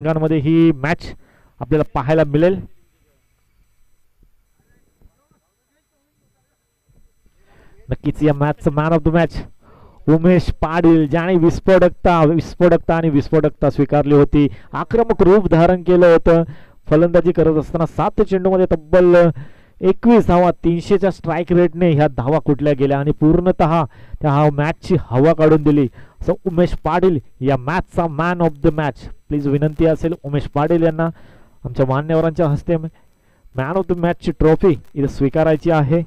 संघांमध्ये ही मॅच आपल्याला पाहायला मिळेल. नक्कीच या मॅचचं man of the match Umesh Patil, ज्याने विस्फोटकता आणि विस्फोटकता स्वीकारली होती. आक्रमक रूप धारण केलं होतं. फलंदाजी करत असताना 7 चेंडूमध्ये तब्बल 21 धावा, 300च्या स्ट्राईक रेटने ह्या धावा कुठल्या गेल्या आणि पूर्णतः त्या मॅचची हवा काढून दिली. सो उमेश पाटील या मॅचचा man of the match. Please विनंती असेल उमेश पाटील यांना आमच्या मान्यवरांच्या हस्ते मॅन ऑफ द मॅचची ट्रॉफी इथे स्वीकारायची आहे.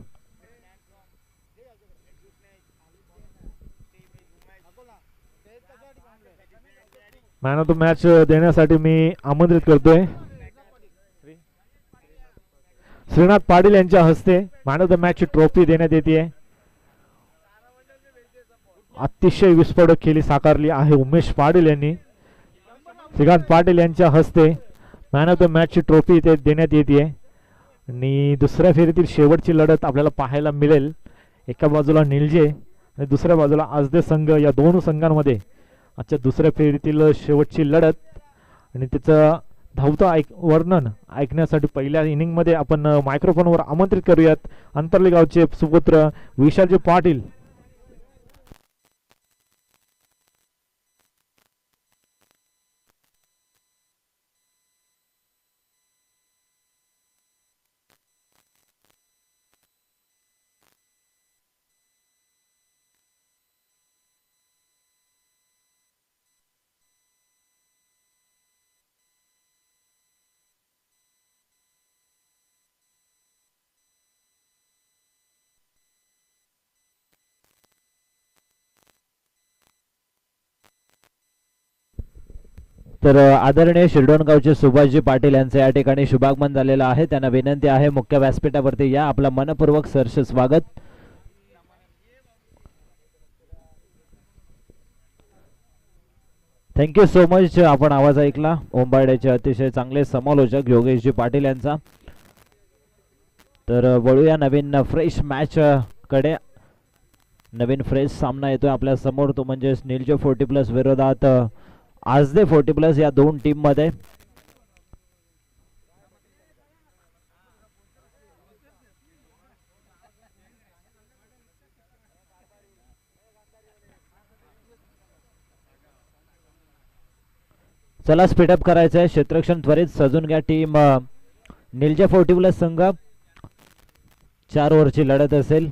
मॅन ऑफ द मॅच देण्यासाठी मी आमंत्रित करतोय श्रीनाथ पाटील यांच्या हस्ते मॅन ऑफ द मॅचची ट्रॉफी देण्यात येते. अतिशय विस्फोटक खेळी साकारली आहे उमेश पाटील यांनी. श्रीकांत पाटील यांच्या हस्ते मॅन ऑफ द मॅचची ट्रॉफी इथे देण्यात येते आणि दुसऱ्या फेरीतील शेवटची लढत आपल्याला पाहायला मिळेल. एका बाजूला निलजे आणि दुसऱ्या बाजूला आजदे संघ. या दोन संघांमध्ये आजच्या दुसऱ्या फेरीतील शेवटची लढत आणि त्याचं धावतं वर्णन ऐकण्यासाठी पहिल्या इनिंगमध्ये आपण मायक्रोफोनवर आमंत्रित करूयात अंतर्ली गावचे सुपुत्र विशालजी पाटील. तर आदरणीय शिरडोणगावचे सुभाषजी पाटील यांचे या ठिकाणी शुभागमन झालेलं आहे. त्यांना विनंती आहे मुख्य व्यासपीठावरती या. आपला मनपूर्वक सहर्ष स्वागत. Thank you so much. आपण आवाज ऐकला ओंबाड्याचे अतिशय चांगले समालोचक योगेशजी पाटील यांचा. तर वळूया नवीन फ्रेश मॅच कडे. नवीन फ्रेश सामना येतोय आपल्या समोर, तो म्हणजे निलजे 40+ विरोधात आजदे 40+ या दोन टीम मध्ये. चला स्पीडअप करायचं आहे. क्षेत्ररक्षण त्वरित सजून घ्या. टीम निलजे 40+ संघ 4 ओव्हरची लढत असेल.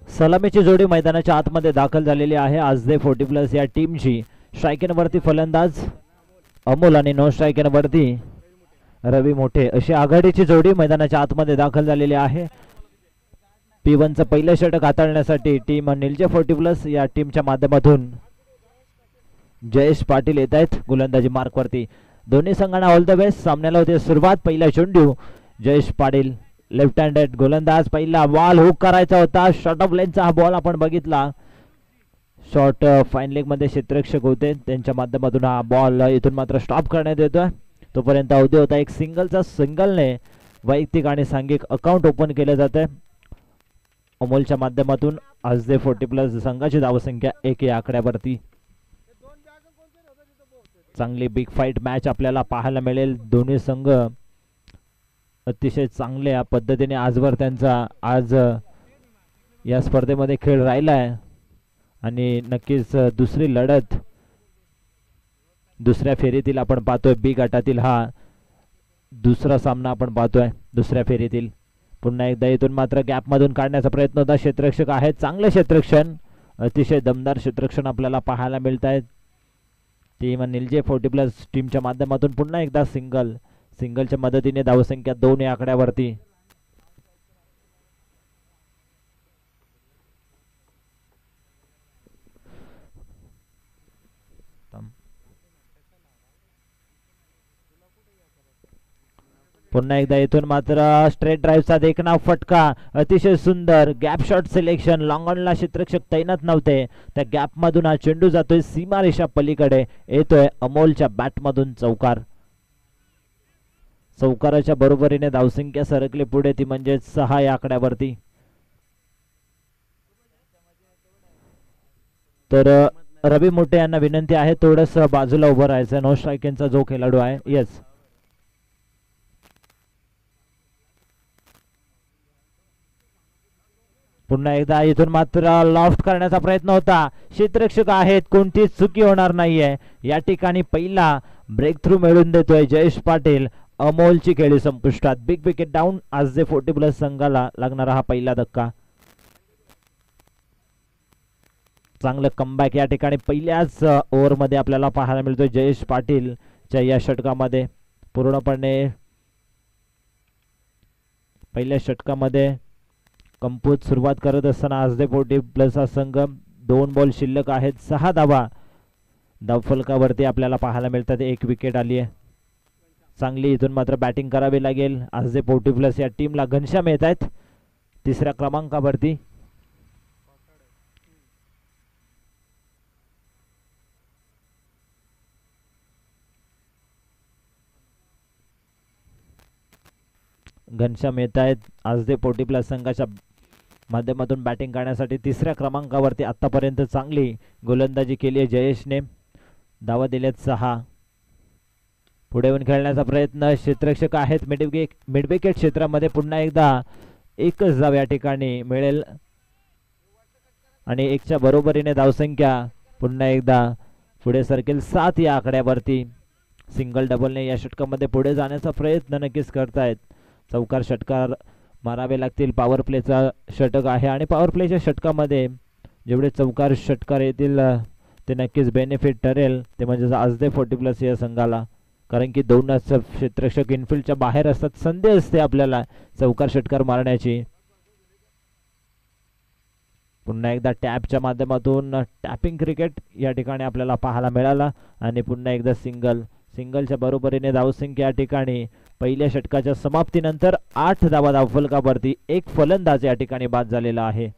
सलामीची जोडी मैदानाच्या आतमध्ये दाखल झालेली आहे. आजदे 40+ या टीमची. स्ट्रायकिंग वरती फलंदाज अमोल आणि नो स्ट्रायकिंग वरती रवी मोठे अशी आघाडीची जोडी मैदानाच्या आतमध्ये दाखल झालेली आहे. P1चं पहिलं षटक हाताळण्यासाठी टीम निलजे 40+ या टीमच्या माध्यमातून जयेश पाटील येत आहेत गोलंदाजी मार्क वरती. दोन्ही संघांना ऑल द बेस्ट. सामन्याला होते सुरुवात. पहिला चेंडू जयेश पाटील लेफ्ट हँडेड गोलंदाज. पहिला बॉल हुक करायचा होता. शॉर्ट ऑफ लेनचा हा बॉल आपण बघितला. शॉर्ट फाईन लेग मध्ये क्षेत्ररक्षक होते, त्यांच्या माध्यमातून हा बॉल इथून मात्र स्टॉप करण्यात येतोय. तोपर्यंत अवधी होता एक सिंगलने वैयक्तिक आणि सांघिक अकाउंट ओपन केले जाते अमोलच्या माध्यमातून. आजदे 40+ संघाची धावसंख्या 1 या आकड्यावरती. चांगली बिग फाईट मॅच आपल्याला पाहायला मिळेल. दोन्ही संघ अतिशय चांगल्या पद्धतीने आजवर त्यांचा आज या स्पर्धेमध्ये खेळ राहिला आहे आणि नक्कीच दुसरी लढत दुसऱ्या फेरीतील आपण पाहतोय. बी गटातील हा दुसरा सामना आपण पाहतोय दुसऱ्या फेरीतील. पुन्हा एकदा इथून मात्र गॅप मधून काढण्याचा प्रयत्न होता. क्षेत्ररक्षक आहे, चांगले क्षेत्ररक्षण, अतिशय दमदार क्षेत्ररक्षण आपल्याला पाहायला मिळत आहेत. टीम निलजे 40+ टीमच्या माध्यमातून पुन्हा एकदा सिंगलच्या मदतीने धावसंख्या 2 या आकड्यावरती. पुन्हा एकदा इथून मात्र स्ट्रेट ड्राईव्हचा देखना फटका, अतिशय सुंदर गॅप शॉट सिलेक्शन. लॉंग ऑनला क्षेत्ररक्षक तैनात नव्हते, त्या गॅप मधून हा चेंडू जातोय सीमारेषा पलीकडे, येतोय अमोलच्या बॅट मधून चौकार. चौकाराच्या बरोबरीने धावसंख्या सरकली पुढे, ती म्हणजे 6 या आकड्यावरती. तर रवी मोठे यांना विनंती आहे थोडस बाजूला उभं राहायचं. नो स्ट्रायकिंगचा जो खेळाडू आहे, येस, पुन्हा एकदा इथून मात्र लॉफ्ट करण्याचा प्रयत्न होता. क्षेत्ररक्षक आहेत, कोणतीच चुकी होणार नाहीये या ठिकाणी. पहिला ब्रेक थ्रू मिळवून देतोय जयेश पाटील. अमोलची खेळी संपुष्टात. Big wicket down. आज जे 40+ संघाला लागणारा हा पहिला धक्का. चांगलं कमबॅक या ठिकाणी पहिल्याच ओव्हरमध्ये आपल्याला पाहायला मिळतोय जयेश पाटीलच्या या षटकामध्ये. पूर्णपणे पहिल्या षटकामध्ये कमकुवत सुरुवात करत असताना आज दे 40+ हा संघ 2 बॉल शिल्लक आहेत, 6 धावा धावफलकावरती आपल्याला पाहायला मिळतात. 1 विकेट आली आहे. चांगली इथून मात्र बॅटिंग करावी लागेल आज दे 40+ या टीमला. घनश्याम येत आहेत 3ऱ्या क्रमांकावरती. घनश्याम येत आहेत आज दे 40+ संघाच्या माध्यमातून बॅटिंग करण्यासाठी. 3ऱ्या क्रमांकावरती आतापर्यंत चांगली गोलंदाजी केली आहे जयेशने. धावा दिल्यात 6. पुढे येऊन खेळण्याचा प्रयत्न. क्षेत्ररक्षक आहेत मिड विकेट क्षेत्रामध्ये. पुन्हा एकदा एकच धाव या ठिकाणी मिळेल आणि 1च्या बरोबरीने धावसंख्या पुन्हा एकदा पुढे सरकेल 7 या आकड्यावरती. सिंगल डबलने या षटकामध्ये पुढे जाण्याचा प्रयत्न नक्कीच करतायत. चौकार षटकार मारावे लागतील. पॉवर प्लेचा षटक आहे आणि पॉवर प्लेच्या षटकामध्ये जेवढे चौकार षटकार येतील ते नक्कीच बेनिफिट ठरेल, ते म्हणजे आज दे 40+ या संघाला. कारण की 2च क्षेत्ररक्षक इनफिल्डच्या बाहेर असतात. संधी असते आपल्याला चौकार षटकार मारण्याची. पुन्हा एकदा टॅपच्या माध्यमातून टॅपिंग क्रिकेट या ठिकाणी आपल्याला पाहायला मिळाला आणि पुन्हा एकदा सिंगलच्या बरोबरीने धावसंख्या या ठिकाणी पहिल्या षटकाच्या समाप्तीनंतर 8 धावा धावफलकावरती. 1 फलंदाज या ठिकाणी बाद झालेला आहे.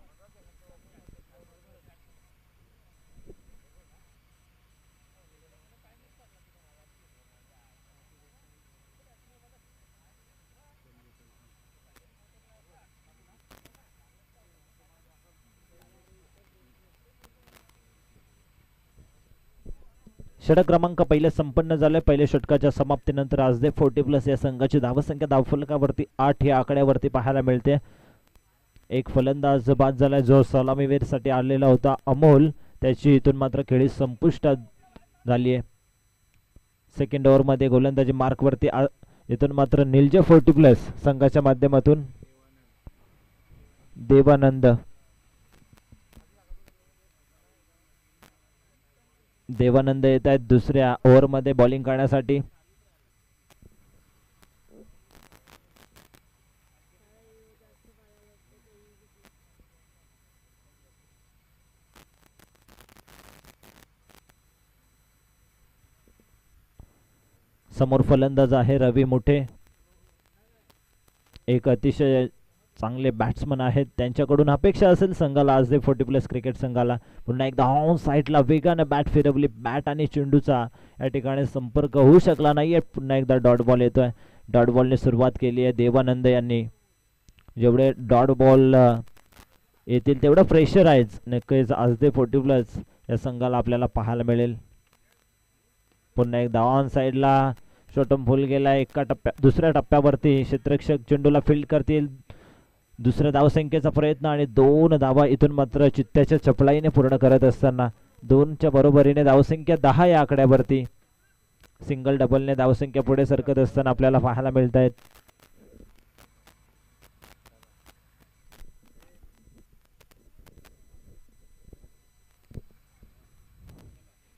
षटक क्रमांक पहिले संपन्न झाले. पहिल्या षटकाच्या समाप्तीनंतर आज दे 40+ या संघाची धावसंख्या धावफलकावरती 8 या आकड्यावरती पाहायला मिळते. 1 फलंदाज बाद झाला जो सलामीवीर साठी आलेला होता अमोल. त्याची इथून मात्र खेळी संपुष्टात झाली आहे. सेकंड ओव्हर मध्ये गोलंदाजी मार्कवरती इथून मात्र निलजे 40+ संघाच्या माध्यमातून देवानंद येत आहेत 2ऱ्या ओव्हरमध्ये बॉलिंग करण्यासाठी. समोर फलंदाज आहे रवी मोठे. एक अतिशय चांगले बॅट्समन आहेत, त्यांच्याकडून अपेक्षा असेल संघाला आज दे 40+ क्रिकेट संघाला. पुन्हा एकदा ऑन साईडला वेगाने बॅट फिरवली. बॅट आणि चेंडूचा या ठिकाणी संपर्क होऊ शकला नाहीये. पुन्हा एकदा डॉट बॉल येतोय. डॉट बॉलने सुरुवात केली आहे देवानंद यांनी. जेवढे डॉट बॉल येतील तेवढं प्रेशर आहेच नक्कीच आज दे 40+ या संघाला आपल्याला पाहायला मिळेल. पुन्हा एकदा ऑन साईडला शॉटम फुल गेला. दुसऱ्या टप्प्यावरती क्षेत्ररक्षक चेंडूला फील्ड करतील. दुसऱ्या धावसंख्येचा प्रयत्न आणि 2 धावा इथून मात्र चित्त्याच्या चपळाईने पूर्ण करत असताना 2च्या बरोबरीने धावसंख्या 10 या आकड्यावरती. सिंगल डबलने धावसंख्या पुढे सरकत असताना आपल्याला पाहायला मिळत आहेत.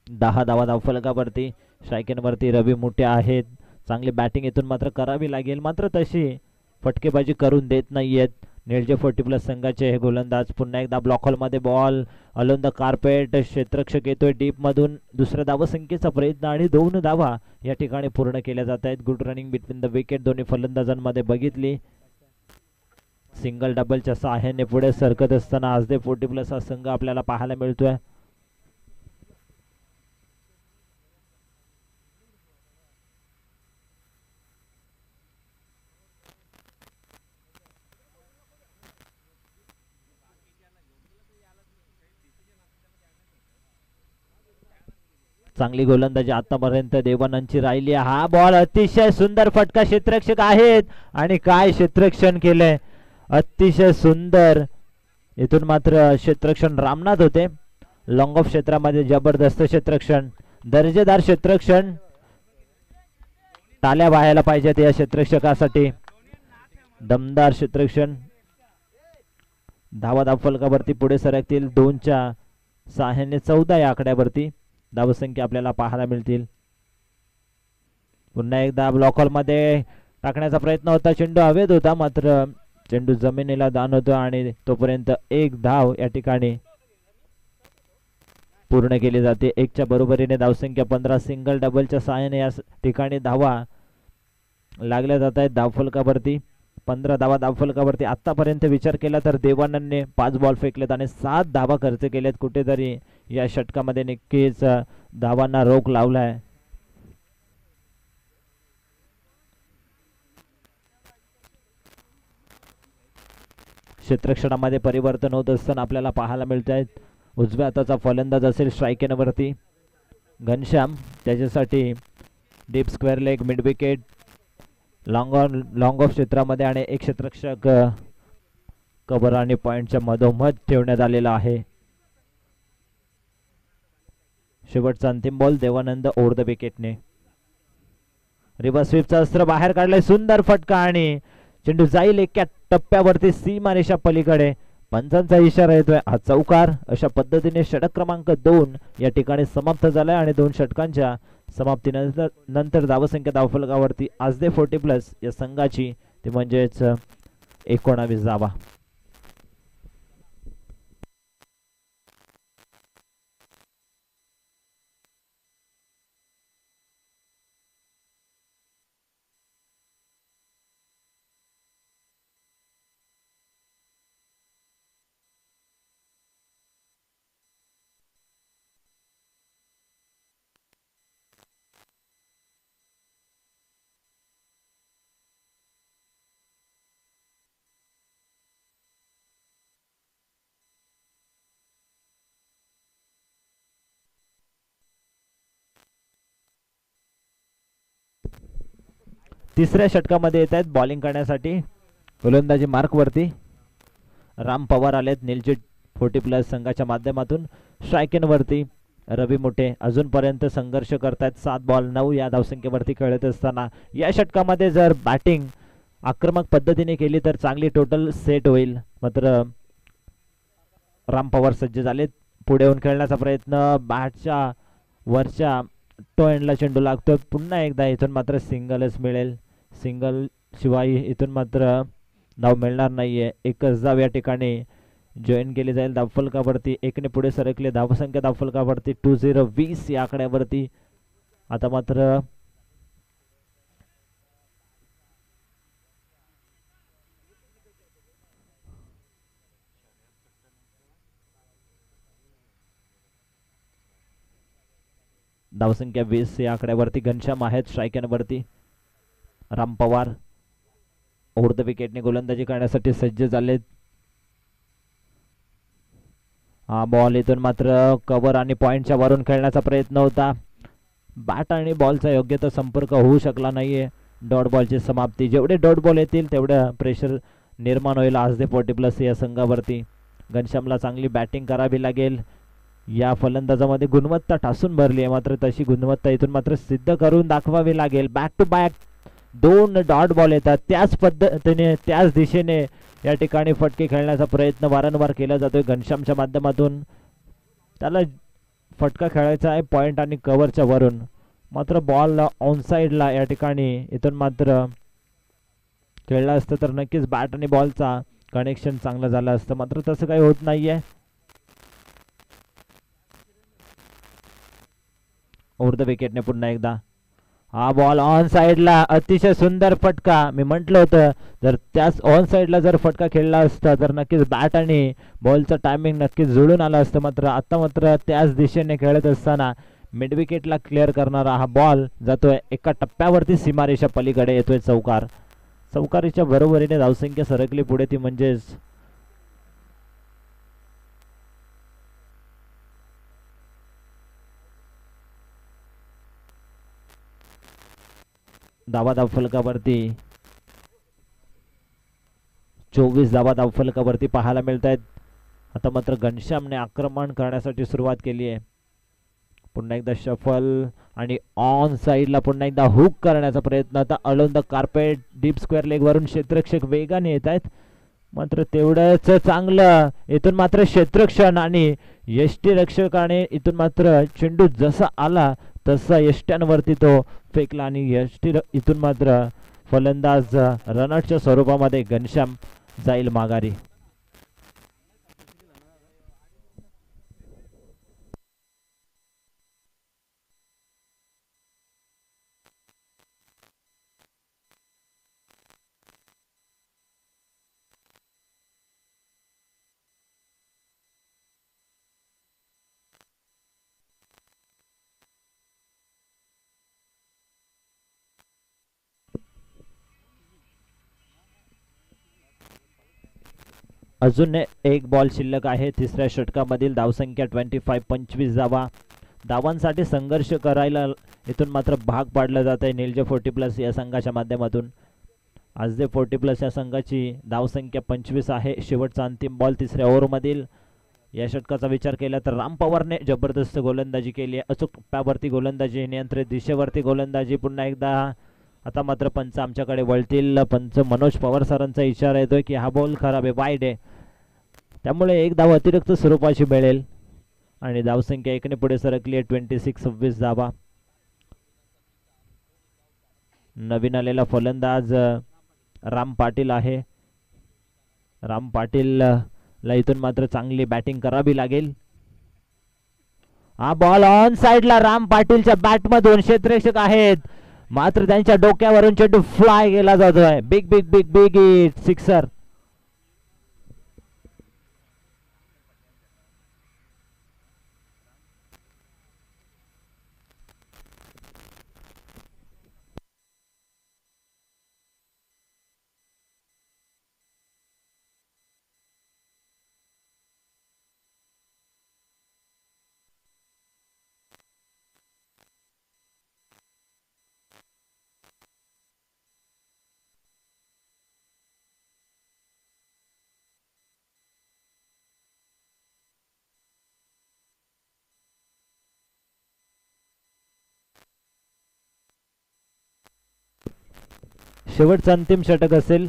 10 धावा धावफलकावरती. स्ट्रायकिंगवरती रवी मोठे आहेत. चांगली बॅटिंग इथून मात्र करावी लागेल, मात्र तशी फटकेबाजी करून देत नाहीयेत. निळजे 40+ संघाचे हे गोलंदाज. पुन्हा एकदा ब्लॉक हॉल मध्ये बॉल अलोन द कार्पेट. क्षेत्ररक्षक येतोय डीप मधून. दुसऱ्या धावसंख्येचा प्रयत्न आणि 2 धावा या ठिकाणी पूर्ण केल्या जात आहेत. Good running between the wicket दोन्ही फलंदाजांमध्ये बघितली. सिंगल डबलच्या सहाय्याने पुढे सरकत असताना आजदे 40+ हा संघ आपल्याला पाहायला मिळतोय. चांगली गोलंदाजी आतापर्यंत देवानंदची राहिली. हा बॉल अतिशय सुंदर फटका. क्षेत्ररक्षक आहेत आणि काय क्षेत्ररक्षण केलंय, अतिशय सुंदर. इथून मात्र क्षेत्ररक्षण रामनाथ होते. लॉंग ऑफ क्षेत्रामध्ये जबरदस्त क्षेत्ररक्षण, दर्जेदार क्षेत्ररक्षण. टाळ्या वाहायला पाहिजेत या क्षेत्ररक्षकासाठी. दमदार क्षेत्ररक्षण. धावा धावफलकावरती पुढे सरकतील. 2च्या सहाय्याने 14 या आकड्यावरती धावसंख्या आपल्याला पाहायला मिळतील. पुन्हा एकदा ब्लॉक हॉल मध्ये टाकण्याचा प्रयत्न होता. चेंडू हवेत होता मात्र चेंडू जमिनीला दान होतो आणि तोपर्यंत 1 धाव या ठिकाणी पूर्ण केली जाते. 1च्या बरोबरीने धावसंख्या 15. सिंगल डबलच्या सहाय्याने या ठिकाणी धावा लागल्या जात आहेत धावफलकावरती. 15 धावा धावफलकावरती. आतापर्यंत विचार केला तर देवानंदने 5 बॉल फेकलेत आणि 7 धावा खर्च केलेत. कुठेतरी या षटकामध्ये नक्कीच धावांना रोख लावलाय. क्षेत्ररक्षणामध्ये परिवर्तन होत असताना आपल्याला पाहायला मिळत आहेत. उजव्या हाताचा फलंदाज असेल स्ट्राईकेनवरती घनश्याम. त्याच्यासाठी deep square leg mid wicket long of क्षेत्रामध्ये आणि एक क्षेत्ररक्षक कव्हर आणि पॉइंटच्या मधोमध ठेवण्यात आलेला आहे. शेवटचा अंतिम बॉल देवानंद ओव्हर द विकेटने. रिव्हर्स स्वीपचा अस्त्र बाहेर काढलाय. सुंदर फटका आणि चेंडू जाईल एका टप्प्यावरती सीमारेषा पलीकडे. पंचांचा इशारा येतोय. हा चौकार. अशा पद्धतीने षटक क्रमांक 2 या ठिकाणी समाप्त झालाय आणि 2 षटकांच्या समाप्तीनंतर धावसंख्या धावफलकावरती आजदे 40+ या संघाची ते म्हणजेच 19 धावा. तिसऱ्या षटकामध्ये येत आहेत बॉलिंग करण्यासाठी. गोलंदाजी मार्क वरती राम पवार आलेत निलजी 40+ संघाच्या माध्यमातून. स्ट्रायकेन वरती रवी मोठे अजूनपर्यंत संघर्ष करतायत. 7 बॉल 9 या धावसंख्येवरती खेळत असताना या षटकामध्ये जर बॅटिंग आक्रमक पद्धतीने केली तर चांगली टोटल सेट होईल. मात्र राम पवार सज्ज झालेत. पुढे येऊन खेळण्याचा प्रयत्न. बॅटच्या वरच्या टो एंडला चेंडू लागतो. पुन्हा एकदा इथून मात्र सिंगलच मिळेल. सिंगल शिवाय इथून मात्र धाव मिळणार नाहीये. एकच धाव या ठिकाणी जॉईन केली जाईल धावफलकावरती. 1ने पुढे सरकले. धावसंख्या धावफलकावरती 20 या आकड्यावरती. आता मात्र धावसंख्या 20 या आकड्यावरती. घनश्याम आहेत स्ट्रायकरवरती. राम पवार ओव्हर द विकेटने गोलंदाजी करण्यासाठी सज्ज झालेत. हा बॉल इथून मात्र कव्हर आणि पॉइंटच्या वरून खेळण्याचा प्रयत्न होता. बॅट आणि बॉलचा योग्य तो संपर्क होऊ शकला नाहीये. डॉट बॉलची समाप्ती. जेवढे डॉट बॉल येतील तेवढं प्रेशर निर्माण होईल आजदे 40+ या संघावरती. घनश्यामला चांगली बॅटिंग करावी लागेल. या फलंदाजामध्ये गुणवत्ता ठासून भरली आहे मात्र तशी गुणवत्ता इथून मात्र सिद्ध करून दाखवावी लागेल. Back to back 2 dot ball येतात. त्याच पद्धतीने त्याच दिशेने या ठिकाणी फटके खेळण्याचा प्रयत्न वारंवार केला जातोय घनश्यामच्या माध्यमातून. त्याला फटका खेळायचा आहे पॉइंट आणि कव्हरच्या वरून. मात्र बॉल ऑन साइडला या ठिकाणी इथून मात्र खेळला असतं तर नक्कीच बॅट आणि बॉलचा कनेक्शन चांगलं झालं असतं, मात्र तसं काही होत नाहीये. ओव्हर द विकेटने पुन्हा एकदा हा बॉल ऑन साइडला, अतिशय सुंदर फटका. मी म्हटलं होतं जर त्याच ऑन साइडला जर फटका खेळला असता तर नक्कीच बॅट आणि बॉलचं टायमिंग नक्कीच जुळून आलं असतं. मात्र आता मात्र त्याच दिशेने खेळत असताना मिड विकेटला क्लिअर करणारा हा बॉल जातोय एका टप्प्यावरती सीमारेषा पलीकडे येतोय चौकार. चौकारीच्या बरोबरीने धावसंख्या सरकली पुढे, ती म्हणजेच धावा धावफलकावरती 24 धावा धावफलकावरती पाहायला मिळत आहेत. आता मात्र घनश्यामने आक्रमण करण्यासाठी सुरुवात केली आहे. पुन्हा एकदा शफल आणि ऑन साइडला पुन्हा एकदा हुक करण्याचा प्रयत्न. आता alone the carpet deep square leg वरून क्षेत्ररक्षक वेगाने येत आहेत, मात्र तेवढंच चांगलं. इथून मात्र क्षेत्ररक्षण आणि यष्टीरक्षकाने इथून मात्र चेंडू जसा आला तसा यष्ट्यांवरती तो फेकला आणि यष्टी इथून मात्र फलंदाज रनआउटच्या स्वरूपामध्ये घनश्याम जाईल माघारी. अजून एक बॉल शिल्लक आहे. तिसऱ्या षटकामधील धावसंख्या 25, 25 धावा. धावांसाठी संघर्ष करायला इथून मात्र भाग पाडलं जात आहे नीलजे 40+ या संघाच्या माध्यमातून. आज 40+ या संघाची धावसंख्या 25 आहे. शेवटचा अंतिम बॉल तिसऱ्या ओव्हरमधील. या षटकाचा विचार केला तर राम पवारने जबरदस्त गोलंदाजी केली आहे. अचूक टप्प्यावरती गोलंदाजी, नियंत्रित दिशेवरती गोलंदाजी. पुन्हा एकदा आता मात्र पंच आमच्याकडे वळतील. पंच मनोज पवार सरांचा इशारा येतोय की हा बॉल खराब आहे, वाईड आहे, त्यामुळे एक धाव अतिरिक्त स्वरूपाची मिळेल आणि धावसंख्या 1 ने पुढे सरकली आहे. 26, 26 धावा. नवीन आलेला फलंदाज राम पाटील आहे. राम पाटील ला इथून मात्र चांगली बॅटिंग करावी लागेल. हा बॉल ऑन साइडला राम पाटीलच्या बॅटमधून क्षेत्ररक्षक आहेत, मात्र त्यांच्या डोक्यावरून चेंडू फ्लाय गेला जातोय. Big big big big hit, sixer. शेवटचं अंतिम षटक असेल.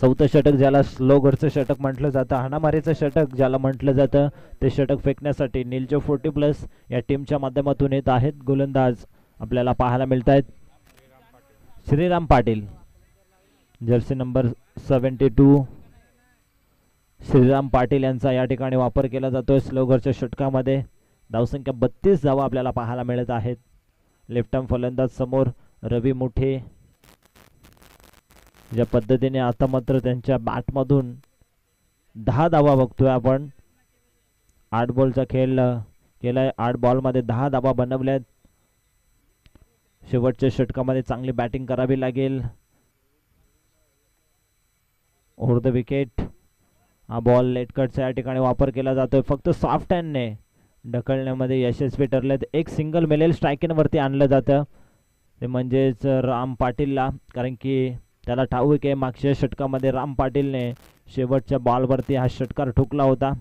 चौथं षटक ज्याला स्लो घरचं षटक म्हटलं जातं, हाणामारीचं षटक ज्याला म्हटलं जातं, ते षटक फेकण्यासाठी नीलजे 40+ या टीमच्या माध्यमातून येत आहेत. गोलंदाज आपल्याला पाहायला मिळत आहेत श्रीराम पाटील, जर्सी नंबर 72. श्रीराम पाटील यांचा या ठिकाणी वापर केला जातोय स्लो घरच्या षटकामध्ये. धावसंख्या 32 धावा आपल्याला पाहायला मिळत आहेत. लेफ्ट आर्म फलंदाज समोर रवी मुठे. ज्या पद्धतीने आता मात्र त्यांच्या बॅटमधून 10 धावा बघतोय आपण. 8 बॉलचा खेळ केलाय, 8 बॉलमध्ये 10 धावा बनवल्यात. शेवटच्या षटकामध्ये चांगली बॅटिंग करावी लागेल. Over the wicket. हा बॉल लेट कटचा या ठिकाणी वापर केला जातोय. फक्त सॉफ्ट हँडने ढकलण्यामध्ये यशस्वी ठरलेत. एक सिंगल मिळेल, स्ट्रायकिंगवरती आणलं जातं ते म्हणजेच राम पाटीलला, कारण की त्याला ठाऊक आहे मागच्या षटकामध्ये राम पाटीलने शेवटच्या बॉलवरती हा षटकार ठोकला होता.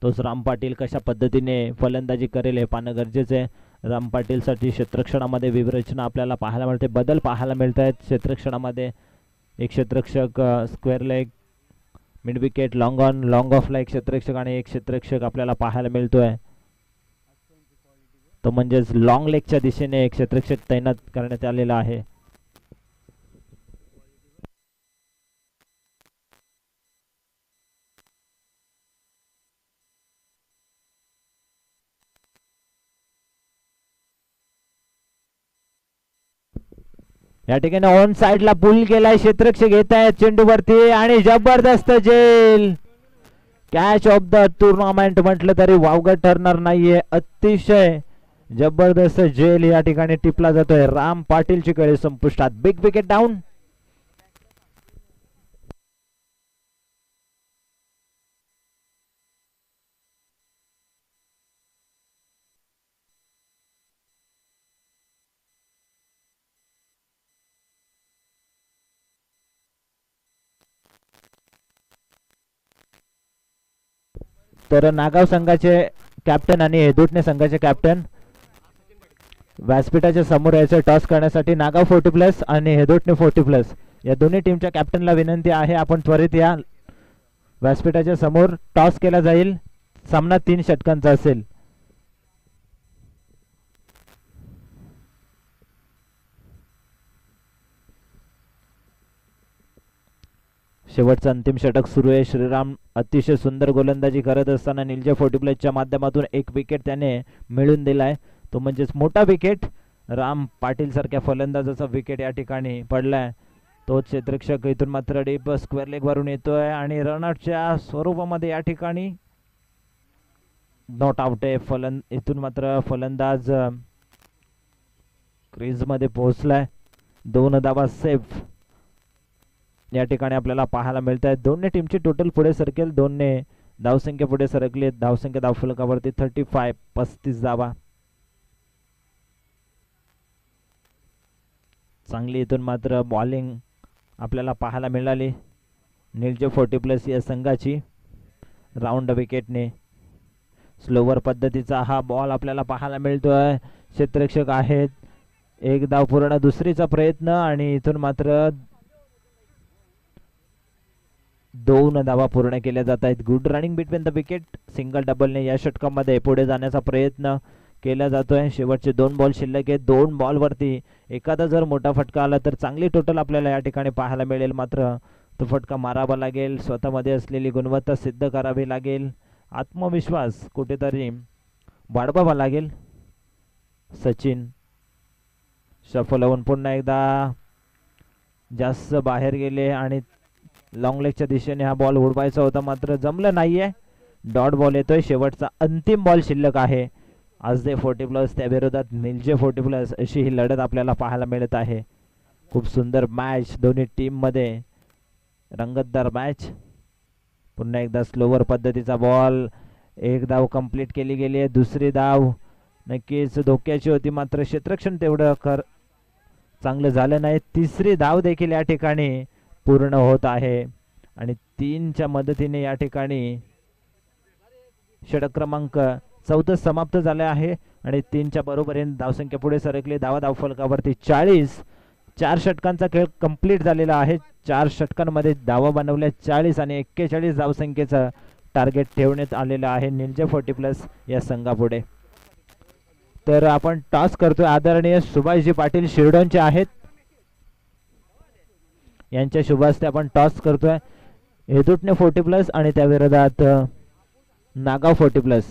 तोच राम पाटील कशा पद्धतीने फलंदाजी करेल हे पाहणं गरजेचं आहे. राम पाटीलसाठी क्षेत्ररक्षणामध्ये विवरचना आपल्याला पाहायला मिळते, बदल पाहायला मिळत आहेत क्षेत्ररक्षणामध्ये. एक क्षेत्ररक्षक square leg, mid wicket, long on long ऑफला एक क्षेत्ररक्षक आणि एक क्षेत्ररक्षक आपल्याला पाहायला मिळतोय. तो म्हणजेच लॉंग लेगच्या दिशेने एक क्षेत्ररक्षक तैनात करण्यात आलेला आहे. या ठिकाणी ऑन साइडला पुल केलाय, क्षेत्ररक्षक घेत आहेत चेंडूवरती आणि जबरदस्त जेल. कॅच ऑफ द टुर्नामेंट म्हटलं तरी वावगं ठरणार नाहीये. अतिशय जबरदस्त जेल या ठिकाणी टिपला जातोय. राम पाटीलची खेळी संपुष्टात. Big wicket down. तर नागाव संघाचे कॅप्टन आणि हेदुटणे संघाचे कॅप्टन व्यासपीठाच्या समोर यायचं टॉस करण्यासाठी. नागाव 40+ आणि हेदुटणे 40+, या दोन्ही टीमच्या कॅप्टनला विनंती आहे आपण त्वरित या. व्यासपीठाच्या समोर टॉस केला जाईल. सामना 3 षटकांचा असेल. शेवटचं अंतिम षटक सुरू आहे. श्रीराम अतिशय सुंदर गोलंदाजी करत असताना निलजा 40+च्या माध्यमातून एक विकेट त्याने मिळून दिलाय. तो म्हणजेच मोठा विकेट. राम पाटील सारख्या फलंदाजाचा विकेट या ठिकाणी पडलाय. तो क्षेत्ररक्षक इथून मात्र डीप स्क्वेअर लेग वरून येतोय आणि रनआउटच्या स्वरूपामध्ये या ठिकाणी नॉट आउट आहे. इथून मात्र फलंदाज क्रीज मध्ये पोहोचलाय. 2 धावा सेफ या ठिकाणी आपल्याला पाहायला मिळत आहेत. दोन्ही टीमची टोटल पुढे सरकेल. दोन्ही धावसंख्या पुढे सरकली. धावसंख्या धावफलकावरती 35, 35 धावा. चांगली इथून मात्र बॉलिंग आपल्याला पाहायला मिळाली निलजे 40+ या संघाची. राऊंड विकेटने स्लोवर पद्धतीचा हा बॉल आपल्याला पाहायला मिळतोय. क्षेत्ररक्षक आहेत. एक धाव पूर्ण. दुसरीचा प्रयत्न आणि इथून मात्र 2 धावा पूर्ण केल्या जात आहेत. Good running between the wicket. Single डबलने या षटकामध्ये पुढे जाण्याचा प्रयत्न केला जातोय. शेवटचे 2 बॉल शिल्लक आहेत. 2 बॉलवरती एखादा जर मोठा फटका आला तर चांगली टोटल आपल्याला या ठिकाणी पाहायला मिळेल. मात्र तो फटका मारावा लागेल. स्वतःमध्ये असलेली गुणवत्ता सिद्ध करावी लागेल. आत्मविश्वास कुठेतरी वाढवावा लागेल. सचिन सफल होऊन पुन्हा एकदा जास्त बाहेर गेले आणि लॉंग लेगच्या दिशेने हा बॉल उडवायचा होता मात्र जमलं नाहीये. डॉट बॉल येतोय. शेवटचा अंतिम बॉल शिल्लक आहे. आजदे 40+ त्या विरोधात निलजे 40+, अशी ही लढत आपल्याला पाहायला मिळत आहे. खूप सुंदर मॅच दोन्ही टीम मध्ये. रंगतदार मॅच. पुन्हा एकदा स्लोवर पद्धतीचा बॉल. एक धाव कंप्लीट केली गेली आहे. दुसरी धाव नक्कीच धोक्याची होती मात्र क्षेत्ररक्षण तेवढं चांगलं झालं नाही. तिसरी धाव देखील या ठिकाणी पूर्ण होत आहे आणि 3च्या मदतीने या ठिकाणी षटक क्रमांक 14 समाप्त झाले आहे आणि 3च्या बरोबरीने धावसंख्या पुढे सरकली. धावफलकावरती 40. 4 षटकांचा खेळ कंप्लीट झालेला आहे. 4 षटकांमध्ये धावा बनवल्या 40 आणि 41 धावसंख्येचं टार्गेट ठेवण्यात आलेलं आहे निलजे 40+ या संघापुढे. तर आपण टॉस करतोय. आदरणीय सुभाषजी पाटील शिरडोनचे आहेत. यांच्या शुभ हस्ते आपण टॉस करतोय. हेदुटणे 40+ आणि त्या विरोधात नागाव 40+.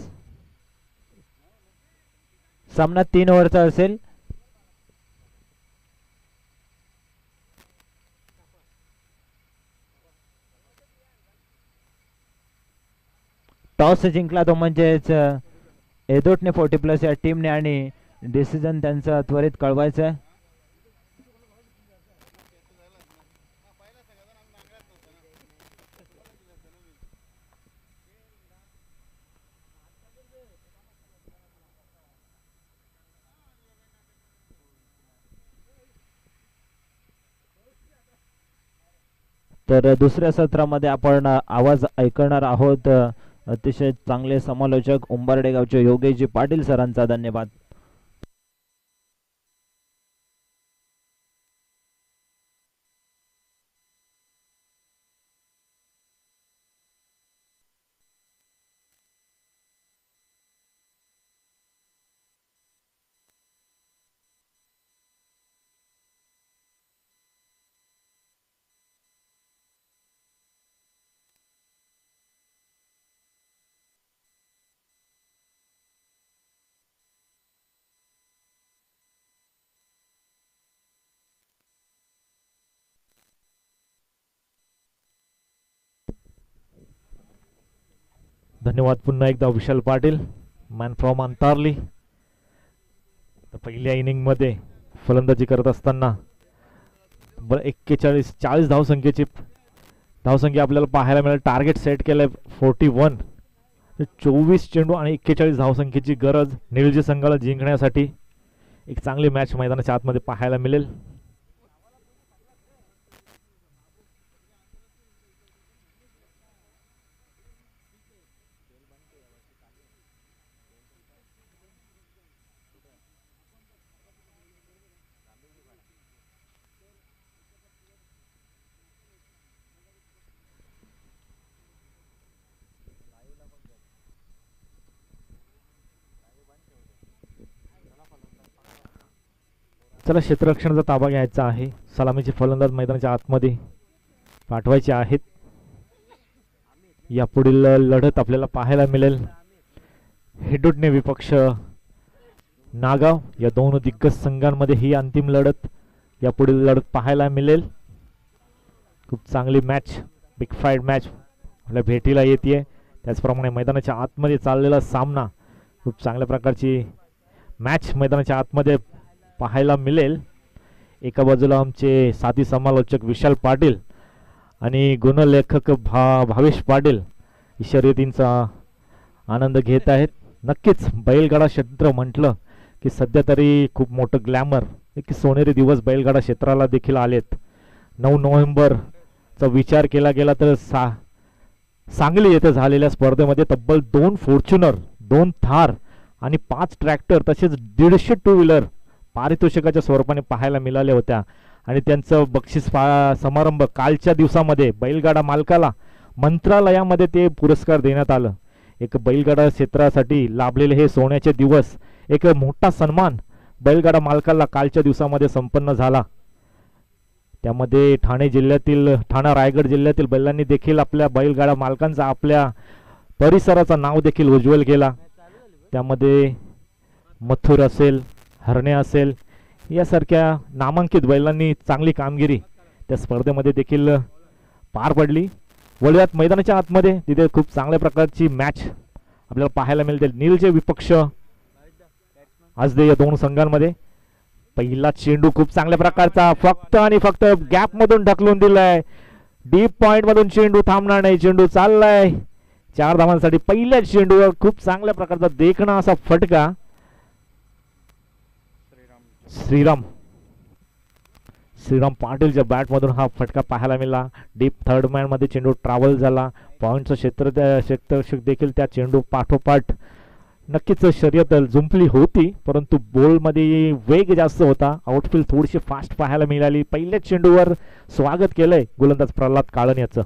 सामना 3 ओव्हरचा असेल. टॉस जिंकला तो म्हणजेच हेदुटणे 40+ या टीमने आणि डिसिजन त्यांचा त्वरित कळवायचा आहे. तर दुसऱ्या सत्रामध्ये आपण आवाज ऐकणार आहोत. अतिशय चांगले समालोचक उंबर्डे गावचे योगेशजी पाटील सरांचा. धन्यवाद. धन्यवाद पुन्हा एकदा विशाल पाटील, मॅन फ्रॉम अंतारली. तर पहिल्या इनिंग मध्ये फलंदाजी करत असताना 40 धावसंख्या आपल्याला पाहायला मिळेल. टार्गेट सेट केलंय 41. 24 चेंडू आणि 41 धावसंख्येची गरज निळजी संघाला जिंकण्यासाठी. एक चांगली मॅच मैदानाच्या आतमध्ये पाहायला मिळेल. चला, क्षेत्ररक्षणाचा ताबा घ्यायचा आहे. सलामीचे फलंदाज मैदानाच्या आतमध्ये पाठवायचे आहेत. यापुढील लढत आपल्याला पाहायला मिळेल हेडोटणे विपक्ष नागाव या दोन दिग्गज संघांमध्ये ही अंतिम लढत, यापुढील लढत पाहायला मिळेल. खूप चांगली मॅच, बिग फाईट मॅच आपल्या भेटीला येते. त्याचप्रमाणे मैदानाच्या आतमध्ये चाललेला सामना, खूप चांगल्या प्रकारची मॅच मैदानाच्या आतमध्ये पाहायला मिळेल. एका बाजूला आमचे साथी समालोचक विशाल पाटील आणि गुणलेखक भावेश पाटील शर्यतींचा आनंद घेत आहेत. नक्कीच बैलगाडा क्षेत्र म्हटलं की सध्या तरी खूप मोठं ग्लॅमर, एक सोनेरी दिवस बैलगाडा क्षेत्राला देखील आलेत. 9 नोव्हेंबरचा विचार केला गेला तर सांगली येथे झालेल्या स्पर्धेमध्ये तब्बल 2 फॉर्च्युनर, 2 थार आणि 5 ट्रॅक्टर तसेच 150 टू व्हीलर पारितोषिकाच्या स्वरूपाने पाहायला मिळाल्या होत्या. आणि त्यांचं बक्षीस समारंभ कालच्या दिवसामध्ये बैलगाडा मालकाला मंत्रालयामध्ये ते पुरस्कार देण्यात आलं. एक बैलगाडा क्षेत्रासाठी लाभलेले हे सोन्याचे दिवस, एक मोठा सन्मान बैलगाडा मालकाला कालच्या दिवसामध्ये संपन्न झाला. त्यामध्ये ठाणा रायगड जिल्ह्यातील बैलांनी देखील आपल्या बैलगाडा मालकांचा, आपल्या परिसराचा नाव देखील उज्ज्वल केला. त्यामध्ये मथुर असेल, हरणे असेल यासारख्या नामांकित बैलांनी चांगली कामगिरी त्या स्पर्धेमध्ये देखील पार पडली. वळूयात मैदानाच्या आतमध्ये, तिथे खूप चांगल्या प्रकारची मॅच आपल्याला पाहायला मिळते. नीलचे विपक्ष आज या दोन संघांमध्ये. पहिला चेंडू खूप चांगल्या प्रकारचा फक्त आणि फक्त गॅप मधून ढकलून दिलाय. डीप पॉइंट मधून चेंडू थांबणार नाही, चेंडू चाललाय 4 धावांसाठी. पहिल्या चेंडूवर खूप चांगल्या प्रकारचा देखणा असा फटका श्रीराम पाटीलच्या बॅट मधून हा फटका पाहायला मिळाला. डीप थर्ड मॅन मध्ये चेंडू ट्रॅव्हल झाला. पॉइंटचं क्षेत्ररक्षक देखील त्या चेंडू पाठोपाठ नक्कीच शर्यत जुंपली होती, परंतु बॉल मध्ये वेग जास्त होता. आउटफील्ड थोडीशी फास्ट पाहायला मिळाली. पहिल्या चेंडूवर स्वागत केलंय गोलंदाज प्रल्हाद काळन याचं.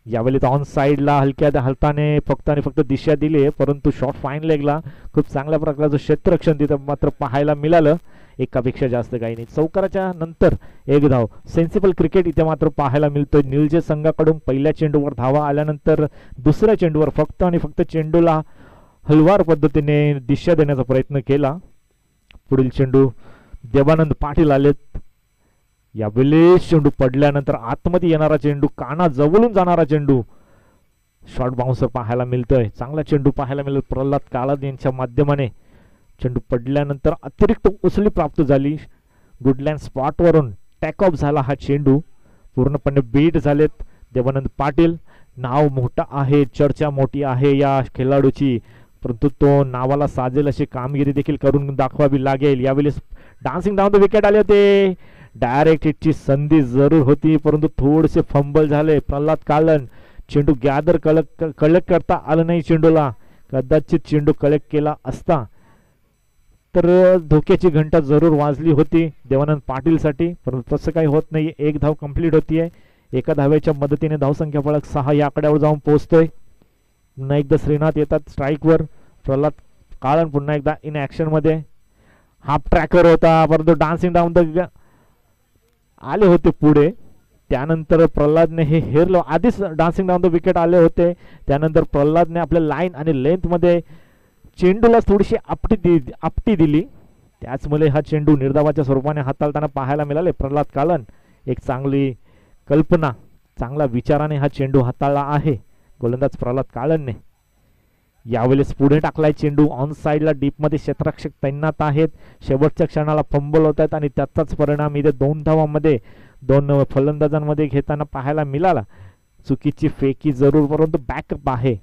यावेळी ऑन साइडला हलक्या हाताने फक्त आणि फक्त दिशा दिली, परंतु शॉर्ट फाईन लेगला खूप चांगल्या प्रकारचं क्षेत्ररक्षण तिथं मात्र पाहायला मिळालं. एकापेक्षा जास्त काही नाही. चौकाराच्या नंतर 1 धाव. सेन्सिबल क्रिकेट इथे मात्र पाहायला मिळतोय. निळजे संघाकडून पहिल्या चेंडूवर धावा आल्यानंतर दुसऱ्या चेंडूवर फक्त आणि फक्त चेंडूला हलवार पद्धतीने दिशा देण्याचा प्रयत्न केला. पुढील चेंडू देवानंद पाटील आलेत. यावेळी चेंडू पडल्यानंतर आतमध्ये येणारा चेंडू, काना जवळून जाणारा चेंडू, शॉर्ट बाउन्सर पाहायला मिळतोय. चांगला चेंडू पाहायला मिळेल प्रल्हाद काळन यांच्या माध्यमाने. चेंडू पडल्यानंतर अतिरिक्त उसळी प्राप्त झाली. गुडलँड स्पॉट वरून टॅक ऑफ झाला हा चेंडू. पूर्णपणे बीट झालेत देवानंद पाटील. नाव मोठं आहे, चर्चा मोठी आहे या खेळाडूची, परंतु तो नावाला साजेल अशी कामगिरी देखील करून दाखवावी लागेल. यावेळी डान्सिंग डाऊन द विकेट आले होते. डायरेक्ट हिटची संधी जरूर होती, परंतु थोडेसे फंबल झाले. प्रल्हाद काळन चेंडू गॅदर कलेक्ट करता आलं नाही चेंडूला. कदाचित चेंडू कलेक्ट केला असता तर धोक्याची घंटा जरूर वाजली होती देवानंद पाटीलसाठी, परंतु तसं काही होत नाही. 1 धाव कंप्लीट होतीये. एका धावेच्या मदतीने धावसंख्या फलक 6 या आकड्यावर जाऊन पोहोचतोय. पुन्हा एकदा श्रीनाथ येतात स्ट्राईकवर. प्रल्हाद काळन पुन्हा एकदा इन ऍक्शन मध्ये. हाफ ट्रॅकर होता, परंतु डान्सिंग डाऊन द आले होते पुढे. त्यानंतर प्रल्हादने हे हेरलं. आधीच डान्सिंग डाऊन द विकेट आले होते. त्यानंतर प्रल्हादने आपल्या लाईन आणि लेंथ मध्ये चेंडूला थोडीशी आपटी दिली. त्याचमुळे हा चेंडू निर्धावाच्या स्वरूपाने हाताळताना पाहायला मिळाले. प्रल्हाद काळन एक चांगली कल्पना, चांगला विचाराने हा चेंडू हाताळला आहे. गोलंदाज प्रल्हाद काळणने यावेळेस पुढे टाकलाय चेंडू ऑन साइडला डीप मध्ये क्षेत्ररक्षक तैनात आहेत. शेवटच्या क्षणाला फंबल होत आहेत आणि त्याचाच परिणाम इथे 2 धावांमध्ये 2 फलंदाजांमध्ये घेताना पाहायला मिळाला. चुकीची फेकी जरूर परंतु बॅकअप आहे.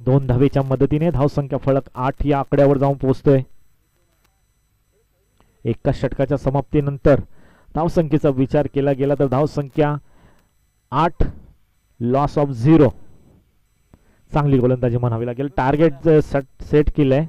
2 धावेच्या मदतीने धावसंख्या फलक 8 या आकड्यावर जाऊन पोहोचतोय. एका षटकाच्या समाप्तीनंतर धावसंख्येचा विचार केला गेला तर धावसंख्या 8 लॉस ऑफ 0. चांगली गोलंदाजी म्हणावी लागेल. टार्गेट सेट केलंय.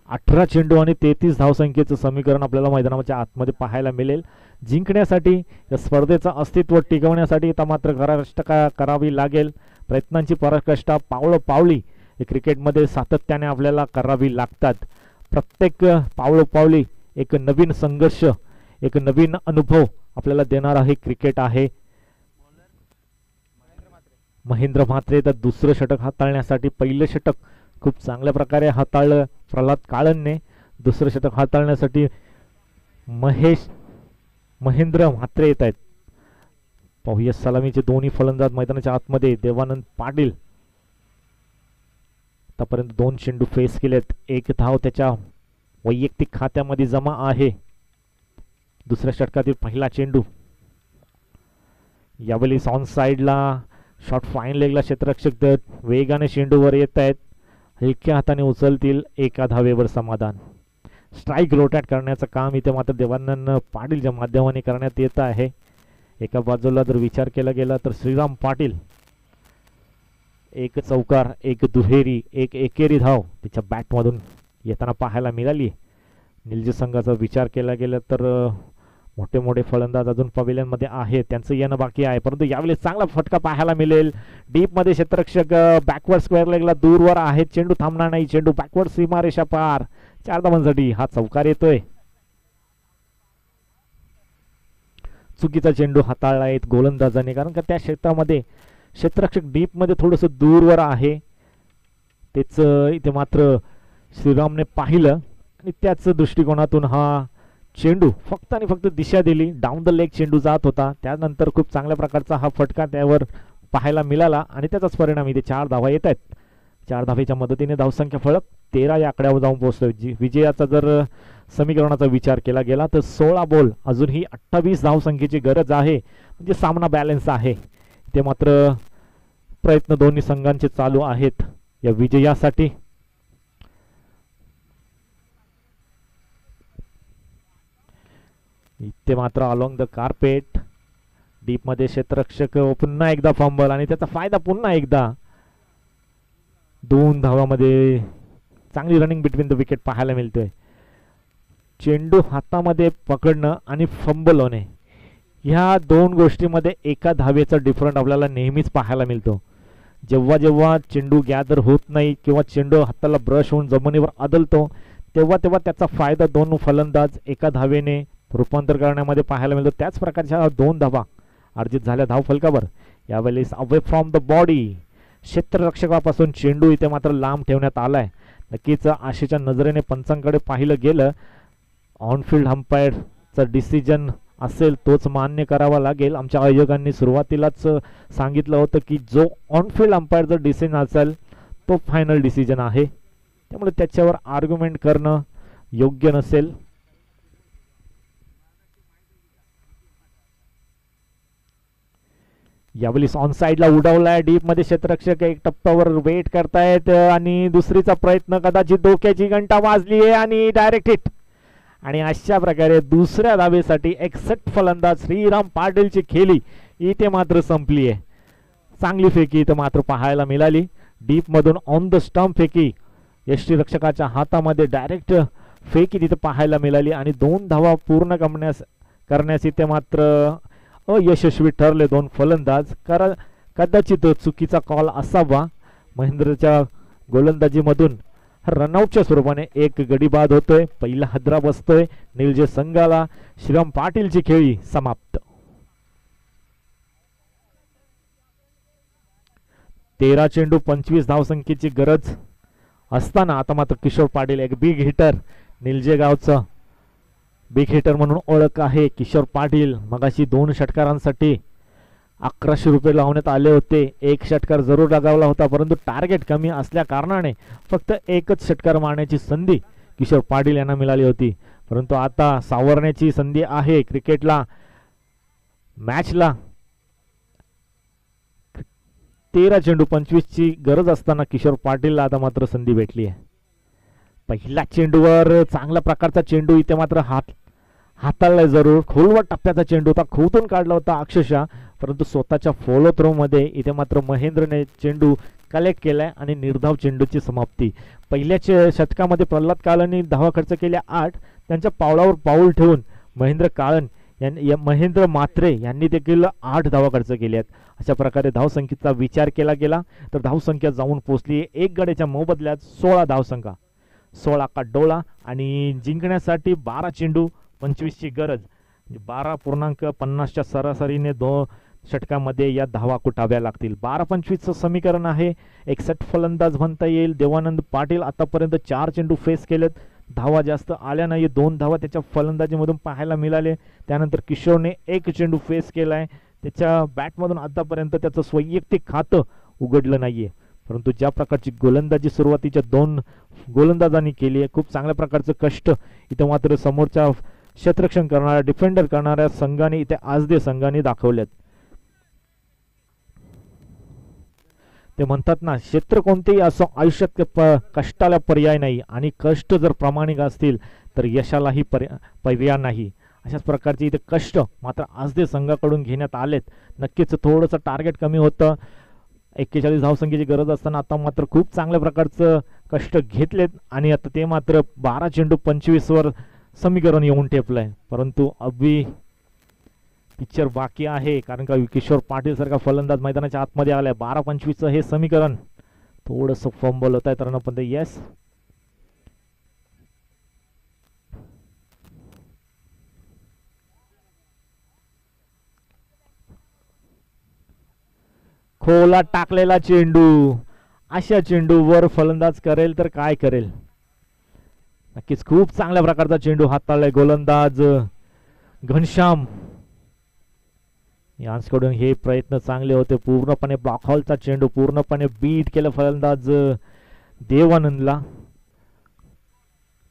अठरा चेंडू आणि 33 धावसंख्येचं समीकरण आपल्याला मैदानाच्या आतमध्ये पाहायला मिळेल. जिंकण्यासाठी या स्पर्धेचं अस्तित्व टिकवण्यासाठी आता मात्र पराकाष्ठा करावी लागेल. प्रयत्नांची पराकाष्ठा पावली क्रिकेटमध्ये सातत्याने आपल्याला करावी लागतात. प्रत्येक पावली एक नवीन संघर्ष, एक नवीन अनुभव आपल्याला देणारा हे क्रिकेट आहे. महेंद्र म्हात्रे तर दुसरं षटक हाताळण्यासाठी पहिलं षटक खूप चांगल्या प्रकारे हाताळलं प्रल्हाद काळणने. दुसरं षटक हाताळण्यासाठी महेंद्र म्हात्रे येत आहेत. पाहूया सलामीचे दोन्ही फलंदाज मैदानाच्या आतमध्ये. देवानंद पाटील आतापर्यंत 2 चेंडू फेस केलेत. 1 धाव त्याच्या वैयक्तिक खात्यामध्ये जमा आहे. दुसऱ्या षटकातील पहिला चेंडू यावेळी ऑन साइडला शॉट फाईन लेगला क्षेत्ररक्षक वेगाने चेंडूवर येत आहेत. हलक्या हाताने उचलतील. 1 धावेवर समाधान. स्ट्राईक रोटेट करण्याचं काम इथे मात्र देवानंद पाटीलच्या माध्यमाने करण्यात येत आहे. एका बाजूला जर विचार केला गेला तर श्रीराम पाटील 1 चौकार, 1 दुहेरी, 1 एकेरी धाव त्याच्या बॅटमधून येताना पाहायला मिळाली. निलजी संघाचा विचार केला गेला तर मोठे मोठे फलंदाज अजून पवेलियनमध्ये आहेत, त्यांचं येणं बाकी आहे. परंतु यावेळी चांगला फटका पाहायला मिळेल. डीपमध्ये क्षेत्ररक्षक बॅकवर्ड स्क्वेअर लेगला दूरवर आहेत. चेंडू थांबणार नाही. चेंडू बॅकवर्ड सीमारेषा पार. 4 धावांसाठी हा चौकार येतोय. चुकीचा चेंडू हाताळला आहे गोलंदाजाने, कारण का त्या क्षेत्रामध्ये क्षेत्ररक्षक डीपमध्ये थोडंसं दूरवर आहे. तेच इथे मात्र श्रीरामने पाहिलं आणि त्याच दृष्टिकोनातून हा चेंडू फक्त आणि फक्त दिशा दिली. डाऊन द लेग चेंडू जात होता. त्यानंतर खूप चांगल्या प्रकारचा हा फटका त्यावर पाहायला मिळाला आणि त्याचाच परिणाम इथे 4 धावा येत आहेत. 4 धावेच्या मदतीने धावसंख्या फलक 13 या आकड्यावर जाऊन पोहोचतोय. विजयाचा जर समीकरणाचा विचार केला गेला तर 16 बॉल अजूनही 28 धावसंख्येची गरज आहे. म्हणजे सामना बॅलन्स आहे. ते मात्र प्रयत्न दोन्ही संघांचे चालू आहेत या विजयासाठी. इथे मात्र अलॉंग द कार्पेट डीपमध्ये क्षेत्ररक्षक पुन्हा एकदा फंबल आणि त्याचा फायदा पुन्हा एकदा. 2 धावामध्ये चांगली रनिंग बिटवीन द विकेट पाहायला मिळतोय. चेंडू हातामध्ये पकडणं आणि फंबल होणे ह्या 2 गोष्टीमध्ये 1 धावेचा डिफरंट आपल्याला नेहमीच पाहायला मिळतो. जेव्हा जेव्हा चेंडू गॅदर होत नाही किंवा चेंडू हाताला ब्रश होऊन जमिनीवर आदलतो तेव्हा तेव्हा त्याचा फायदा 2 फलंदाज 1 धावेने रूपांतर करण्यामध्ये पाहायला मिळतो. त्याच प्रकारच्या 2 धावा अर्जित झाल्या धावफलकावर. यावेळेस अवे फ्रॉम द बॉडी क्षेत्ररक्षकापासून चेंडू इथे मात्र लांब ठेवण्यात आलाय. नक्कीच आशेच्या नजरेने पंचांकडे पाहिलं गेलं. ऑनफिल्ड अंपायरचा डिसिजन असेल तोच मान्य करावा लागेल. आमच्या आयोजकांनी सुरुवातीलाच सांगितलं होतं की जो ऑनफिल्ड अंपायरचा डिसिजन असेल तो फायनल डिसिजन आहे, त्यामुळे त्याच्यावर आर्ग्युमेंट करणं योग्य नसेल. यावेळी ऑन साइडला उडवलाय. डीप मध्ये क्षेत्ररक्षक 1 टप्प्यावर वेट करतायत आणि दुसरीचा प्रयत्न कदाचित धोक्याची घंटा वाजली आहे आणि डायरेक्ट हिट. आणि अशा प्रकारे दुसऱ्या धावेसाठी 61 फलंदाज श्रीराम पाटीलची खेळी इथे मात्र संपली आहे. चांगली फेकी इथे मात्र पाहायला मिळाली. डीप मधून ऑन द स्टंप फेकी यष्टीरक्षकाच्या हातामध्ये डायरेक्ट फेकी तिथे पाहायला मिळाली आणि 2 धावा पूर्ण करण्यास इथे मात्र अयशस्वी ठरले 2 फलंदाज. कदाचित चुकीचा कॉल असावा. महेंद्रच्या गोलंदाजीमधून रनआउटच्या स्वरूपाने 1 गडी बाद होतोय. पहिला हदरा बसतोय निलजे संघाला. श्रीराम पाटीलची खेळी समाप्त. 13 चेंडू 25 धावसंख्येची गरज असताना आता मात्र किशोर पाटील, एक बिग हिटर, निलजे गावचा बिग हिटर म्हणून ओळख आहे किशोर पाटील. मगाशी 2 षटकारांसाठी 1100 रुपये लावण्यात आले होते. एक षटकार जरूर लगावला होता, परंतु टार्गेट कमी असल्या कारणाने फक्त एकच षटकार मारण्याची संधी किशोर पाटील यांना मिळाली होती. परंतु आता सावरण्याची संधी आहे क्रिकेटला, मॅचला. 13 चेंडू 25 ची गरज असताना किशोर पाटीलला आता मात्र संधी भेटली आहे. पहिल्या चेंडूवर चांगल्या प्रकारचा चेंडू इथे मात्र हाताळलाय जरूर. खोलवर टप्प्याचा चेंडू होता, खोतून काढला होता अक्षरशः, परंतु स्वतःच्या फॉलो थ्रो मध्ये इथे मात्र महेंद्रने चेंडू कलेक्ट केलाय आणि निर्धाव चेंडूची समाप्ती. पहिल्या षटकामध्ये प्रल्हाद काळांनी धावा खर्च केल्या 8. त्यांच्या पावलावर पाऊल ठेवून महेंद्र म्हात्रे यांनी देखील 8 धावा खर्च केल्या आहेत. अशा प्रकारे धावसंख्येचा विचार केला गेला तर धावसंख्या जाऊन पोहोचली एक गड्याच्या मोबदल्यात 16 धावसंख्या, 16 का डोळा. आणि जिंकण्यासाठी 12 चेंडू 25 ची गरज, 12.50च्या सरासरीने 2 षटकामध्ये या धावा कुटाव्या लागतील. 12-25चं समीकरण आहे. 61 फलंदाज म्हणता येईल. देवानंद पाटील आतापर्यंत 4 चेंडू फेस केलेत, धावा जास्त आल्या नाही. 2 धावा त्याच्या फलंदाजीमधून पाहायला मिळाले. त्यानंतर किशोरने 1 चेंडू फेस केलाय. त्याच्या बॅटमधून आतापर्यंत त्याचं वैयक्तिक खातं उघडलं नाहीये. परंतु ज्या प्रकारची गोलंदाजी सुरुवातीच्या 2 गोलंदाजांनी केली आहे, खूप चांगल्या प्रकारचं कष्ट इथं मात्र समोरच्या क्षेत्ररक्षण करणाऱ्या, डिफेंडर करणाऱ्या संघाने इथे आजदे संघाने दाखवलेत. ते म्हणतात ना, क्षेत्र कोणतेही असो, आयुष्यात कष्टाला पर्याय नाही आणि कष्ट जर प्रामाणिक असतील तर यशालाही पर्याय नाही. अशाच प्रकारचे इथे कष्ट मात्र आजदे संघाकडून घेण्यात आलेत. नक्कीच थोडंसं टार्गेट कमी होतं, 41 धावसंख्येची गरज असताना आता मात्र खूप चांगल्या प्रकारचं कष्ट घेतलेत आणि आता ते मात्र 12 चेंडू 25 वर समीकरण येऊन ठेपलंय. परंतु अभी पिक्चर बाकी आहे, कारण का किशोर पाटील सारखा फलंदाज मैदानाच्या आतमध्ये आलाय. 12-25चं हे समीकरण थोडंसं फंबल होत आहे तर पण येस. खोला टाकलेला चेंडू, अशा चेंडूवर फलंदाज करेल तर काय करेल. नक्कीच खूप चांगल्या प्रकारचा चेंडू हाताळलाय गोलंदाज घनश्याम यांच्याकडून. हे प्रयत्न चांगले होते. पूर्णपणे ब्लॉक हॉलचा चेंडू पूर्णपणे बीट केलं फलंदाज देवानंदला.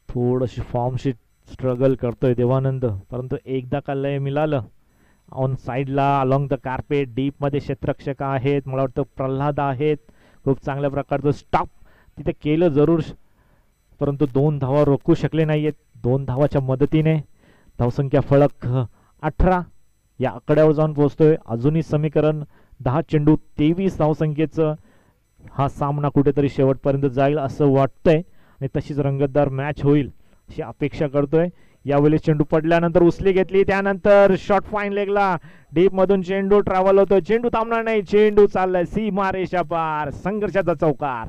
थोडीशी फॉर्मशी स्ट्रगल करतोय देवानंद, परंतु एकदा का लय मिळालं. ऑन साइडला अलॉंग द कार्पेट डीप मध्ये क्षेत्ररक्षक आहेत, मला वाटतं प्रल्हाद आहेत. खूप चांगल्या प्रकारचं स्टॉप तिथे केलं जरूर, परंतु 2 धावा रोखू शकले नाहीयेत. 2 धावाच्या मदतीने धावसंख्या फलक 18 या आकड्यावर जाऊन पोहोचतोय. अजूनही समीकरण 10 चेंडू 23 धावसंख्येचं. हा सामना कुठेतरी शेवटपर्यंत जाईल असं वाटतंय आणि तशीच रंगतदार मॅच होईल अशी अपेक्षा करतोय. यावेळी चेंडू पडल्यानंतर उचली घेतली, त्यानंतर शॉर्ट फाईन लेगला डीप मधून चेंडू ट्रॅव्हल होतोय. चेंडू थांबणार नाही, चेंडू चाललाय सीमा रेषा पार, संघर्षाचा चौकार.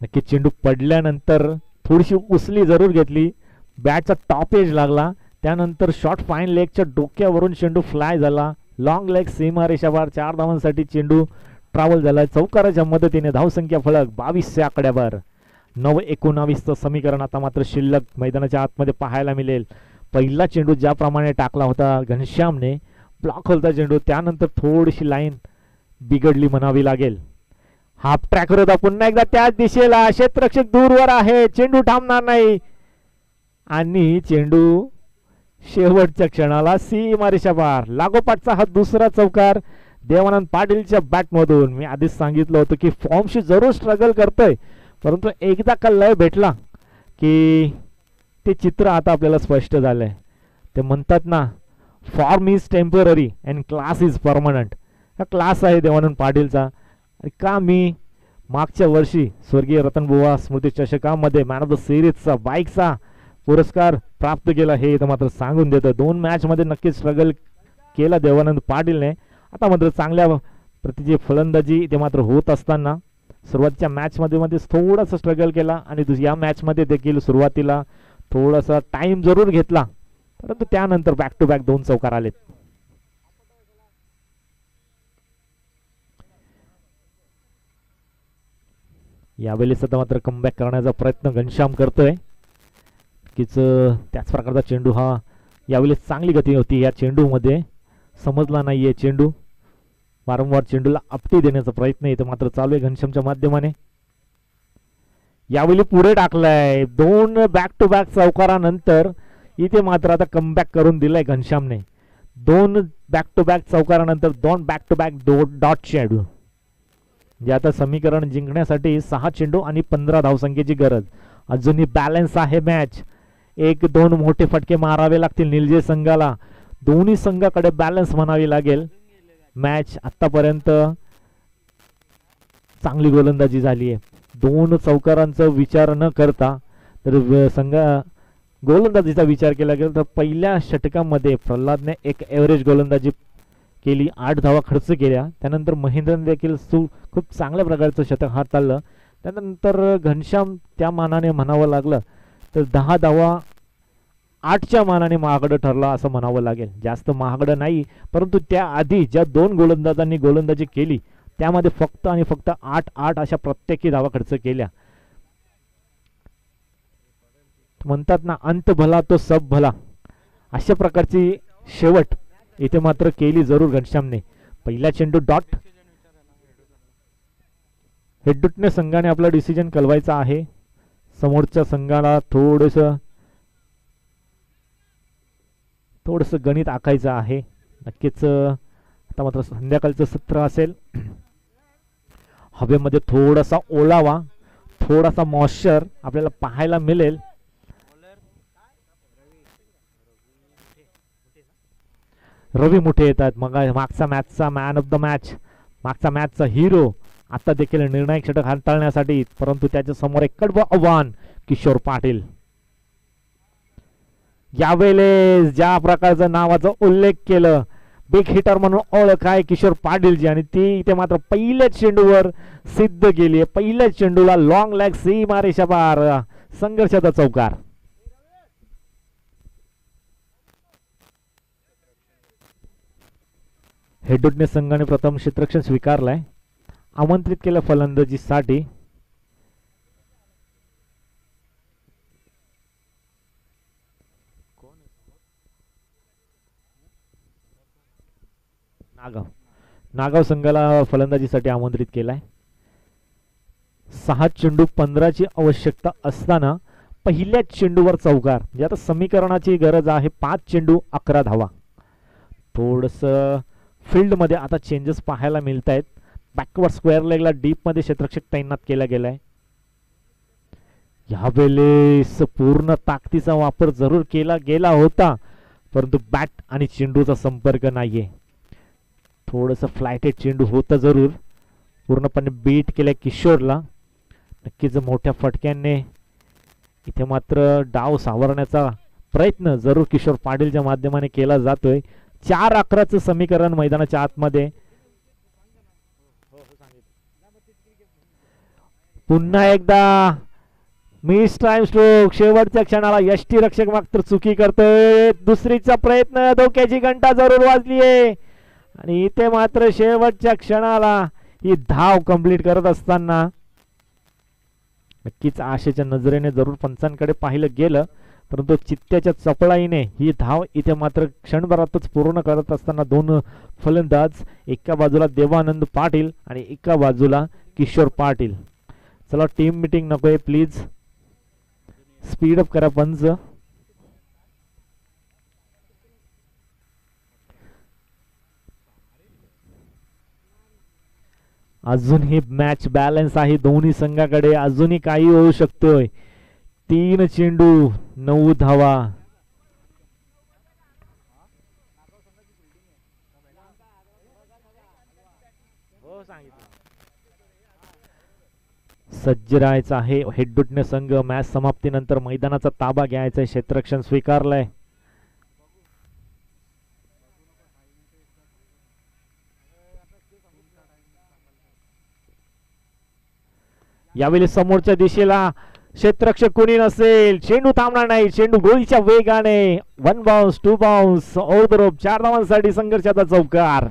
नक्की चेंडू पडल्यानंतर थोडीशी उचली जरूर घेतली, बॅटचा टॉप एज लागला, त्यानंतर शॉर्ट फाईन लेगच्या डोक्यावरून चेंडू फ्लाय झाला. लॉंग लेग सीमा रेषावर 4 धावांसाठी चेंडू ट्रॅव्हल झाला. चौकाराच्या मदतीने धावसंख्या फलक 22 आकड्यावर. 9-19चं समीकरण आता मात्र शिल्लक मैदानाच्या आतमध्ये पाहायला मिळेल. पहिला चेंडू ज्याप्रमाणे टाकला होता घनश्यामने, ब्लॉक होलता चेंडू, त्यानंतर थोडीशी लाईन बिघडली म्हणावी लागेल. हाफ ट्रॅक होता पुन्हा एकदा त्याच दिशेला, क्षेत्ररक्षक दूरवर आहे, चेंडू थांबणार नाही आणि चेंडू शेवटच्या क्षणाला सीमारेषा पार. लागोपाठचा हा दुसरा चौकार देवानंद पाटीलच्या बॅटमधून. मी आधीच सांगितलं होतं की फॉर्मशी जरूर स्ट्रगल करतोय, परंतु एकदा का लय भेटला की ते चित्र आता आपल्याला स्पष्ट झालंय. ते म्हणतात ना, form is temporary and class is permanent. हा क्लास आहे देवानंद पाटीलचा. का मी मागच्या वर्षी स्वर्गीय रतनबुवा स्मृती चषकामध्ये मॅन ऑफ द सिरीजचा बाईकचा पुरस्कार प्राप्त केला हे इथं मात्र सांगून देतं. 2 मॅच मध्ये नक्कीच स्ट्रगल केला देवानंद पाटीलने. आता मात्र चांगल्या प्रतीची फलंदाजी ते मात्र होत असताना सुरुवातीच्या मॅच मध्ये थोडासा स्ट्रगल केला आणि या मॅच मध्ये देखील सुरुवातीला थोडासा टाइम जरूर घेतला, परंतु त्यानंतर बॅक टू बॅक 2 चौकार आलेत. यावेळी सुद्धा मात्र कमबॅक करण्याचा प्रयत्न घनश्याम करतोय. कीच त्याच प्रकारचा चेंडू हा यावेळी चांगली गती होती या चेंडूमध्ये, समजला नाहीये चेंडू. वारंवार चेंडूला आपटी देण्याचा प्रयत्न इथं मात्र चालू आहे घनश्यामच्या माध्यमाने. यावेळी पुढे टाकलाय 2 बॅक टू बॅक चौकारानंतर इथे मात्र आता कमबॅक करून दिलाय घनश्यामने. 2 बॅक टू बॅक चौकारानंतर 2 बॅक टू बॅक डॉट चेंडू. जे आता समीकरण जिंकण्यासाठी 6 चेंडू आणि 15 धावसंख्येची गरज. अजूनही बॅलन्स आहे मॅच. 1-2 मोठे फटके मारावे लागतील निलजे संघाला. दोन्ही संघाकडे बॅलन्स म्हणावी लागेल. मॅच आतापर्यंत चांगली गोलंदाजी झाली आहे. 2 चौकारांचा विचार न करता तर संघ गोलंदाजीचा विचार केला गेला तर पहिल्या षटकामध्ये प्रल्हादने एक एव्हरेज गोलंदाजी केली, 8 धावा खर्च केल्या. त्यानंतर महेंद्रने देखील खूप चांगल्या प्रकारचं शतक हाताळलं. त्यानंतर घनश्याम त्या मानाने म्हणावं लागलं तर 10 धावा 8च्या मानाने महागडं ठरला असं म्हणावं लागेल. जास्त महागडं नाही, परंतु त्याआधी ज्या 2 गोलंदाजांनी गोलंदाजी केली त्यामध्ये फक्त आणि फक्त 8-8 अशा प्रत्येकी धावा खर्च केल्या. म्हणतात ना, अंत भला तो सब भला, अशा प्रकारची शेवट इथे मात्र केली जरूर घनश्यामने. पहिला चेंडू डॉट. हेडूटने संघाने आपला डिसिजन कळवायचा आहे. समोरच्या संघाला थोडस गणित आखायचं आहे. नक्कीच आता मात्र संध्याकाळचं सत्र असेल. हवेमध्ये थोडासा ओलावा, थोडासा मॉइश्चर आपल्याला पाहायला मिळेल. रवी मुठे येतात. मग मागचा मॅचचा मॅन ऑफ द मॅच, मागचा मॅचचा हिरो आता देखील निर्णायक षटक हाताळण्यासाठी, परंतु त्याच्या समोर एक कडवं आव्हान किशोर पाटील. यावेळेस ज्या प्रकारचा नावाचा उल्लेख केलं, बिग हिटर म्हणून ओळख आहे किशोर पाटीलची, आणि ती इथे मात्र पहिल्याच चेंडूवर सिद्ध केली आहे. पहिल्याच चेंडूला लॉंग लेग सीमा रेषा पार, संघर्षाचा चौकार. हेडूटने संघाने प्रथम क्षेत्ररक्षण स्वीकारलाय, आमंत्रित केलं फलंदाजीसाठी. नागाव संघाला फलंदाजीसाठी आमंत्रित केलाय. 6 चेंडू 15ची आवश्यकता असताना पहिल्याच चेंडूवर चौकार. म्हणजे आता समीकरणाची गरज आहे 5 चेंडू 11 धावा. थोडस फील्ड मध्ये आता चेंजेस पाहायला मिळत आहेत. बॅकवर्ड स्क्वेअर लेगला डीप मध्ये क्षेत्ररक्षक तैनात केला गेलाय. यावेळेस पूर्ण ताकदीचा वापर जरूर केला गेला होता, परंतु बॅट आणि चेंडूचा संपर्क नाहीये. थोडस फ्लायटेड चेंडू होता जरूर. पूर्णपणे बीट केल्या किशोरला. नक्कीच मोठ्या फटक्याने इथे मात्र डाव सावरण्याचा प्रयत्न जरूर किशोर पाटीलच्या माध्यमाने केला जातोय. 4-11चं समीकरण मैदानाच्या आतमध्ये. पुन्हा एकदा मिस टाइम स्ट्रोक. शेवटच्या क्षणाला यष्टी रक्षक मात्र चुकी करतोय. दुसरीचा प्रयत्न, धोक्याची घंटा जरूर वाजलीये, आणि इथे मात्र शेवटच्या क्षणाला ही धाव कंप्लीट करत असताना नक्कीच आशेच्या नजरेने जरूर पंचांकडे पाहिलं गेलं, परंतु चित्त्याच्या चपळाईने ही धाव इथे मात्र क्षणभरातच पूर्ण करत असताना 2 फलंदाज, एका बाजूला देवानंद पाटील आणि एका बाजूला किशोर पाटील. चला, टीम मीटिंग नकोय प्लीज, स्पीड अप करा पंच. अजूनही मॅच बॅलन्स आहे दोन्ही संघाकडे. अजूनही काही होऊ शकतोय. 3 चेंडू 9 धावा. सज्ज राहायचं आहे हेडूटने संघ. मॅच समाप्तीनंतर मैदानाचा ताबा घ्यायचा. क्षेत्ररक्षण स्वीकारलंय. यावेळी समोरच्या दिशेला क्षेत्ररक्षक कोणी नसेल. चेंडू थांबणार नाही. चेंडू गोळीच्या वेगाने 1 bounce 2 bounce over the rope. 4 धावांसाठी संघर्षाचा चौकार.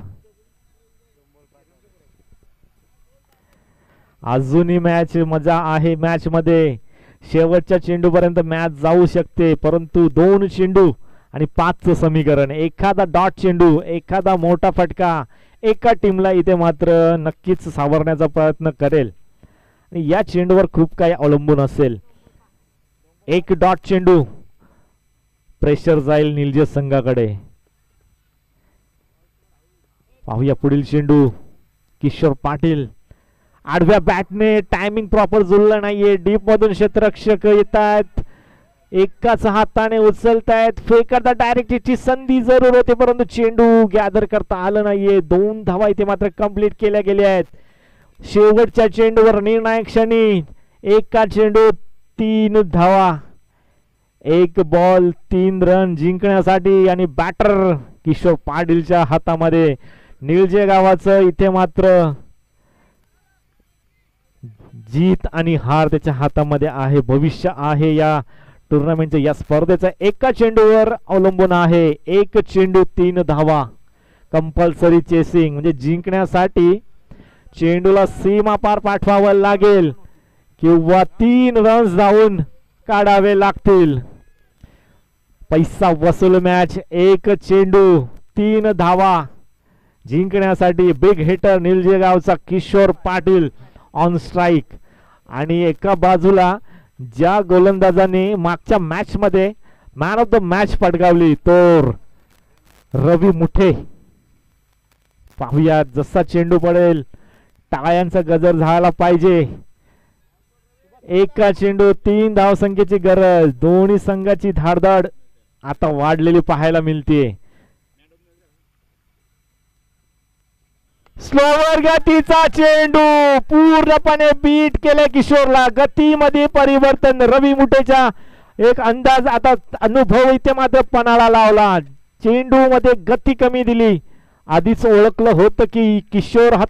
अजूनही मॅच मजा आहे मॅच मध्ये. शेवटच्या चेंडूपर्यंत मॅच जाऊ शकते, परंतु 2 चेंडू आणि 5चं समीकरण. एखादा डॉट चेंडू, एखादा मोठा फटका एका टीमला इथे मात्र नक्कीच सावरण्याचा प्रयत्न करेल आणि या चेंडूवर खूप काही अवलंबून असेल. एक डॉट चेंडू, प्रेशर जाईल निलजे संघाकडे. पाहूया पुढील चेंडू. किशोर पाटील आडव्या बॅटने, टायमिंग प्रॉपर जुळलं नाहीये. डीप मधून क्षेत्ररक्षक येत आहेत, एकाच हाताने उचलतायत, फेकरता डायरेक्ट ची संधी जरूर होती, परंतु चेंडू गॅदर करता आलं नाहीये. 2 धावा इथे मात्र कंप्लीट केल्या गेल्या आहेत. शेवटच्या चेंडूवर निर्णायक क्षणी एका चेंडू 3 धावा, 1 बॉल 3 रन जिंकण्यासाठी आणि बॅटर किशोर पाटीलच्या हातामध्ये. निळजे गावाचं इथे मात्र जीत आणि हार त्याच्या हातामध्ये आहे. भविष्य आहे या टुर्नामेंटचं, या स्पर्धेचा एका चेंडूवर अवलंबून आहे. 1 चेंडू 3 धावा, कंपल्सरी चेसिंग, म्हणजे जिंकण्यासाठी चेंडूला सीमा पार पाठवावं लागेल किंवा 3 रन्स धावून काढावे लागतील. पैसा वसूल मॅच. 1 चेंडू 3 धावा जिंकण्यासाठी बिग हिटर निलजे गावचा किशोर पाटील ऑन स्ट्राइक. आणि एका बाजूला ज्या गोलंदाजाने मागच्या मॅच मध्ये मॅन ऑफ द मॅच पटकावली तो रवी मुठे. पाहूया जसा चेंडू पडेल टाळ्यांचा गजर झाला पाहिजे. एका चेंडू 3 धावसंख्येची गरज. दोन्ही संघाची धाडधाड आता वाढलेली पाहायला मिळते. स्लोवर गतीचा चेंडू पूर्णपणे बीट केले किशोरला. गतीमध्ये परिवर्तन, रवी मुठेचा एक अंदाज, आता अनुभव इथे मात्र पणाला लावला. चेंडू मध्ये गती कमी दिली. आधीच ओळखलं होतं की किशोर हा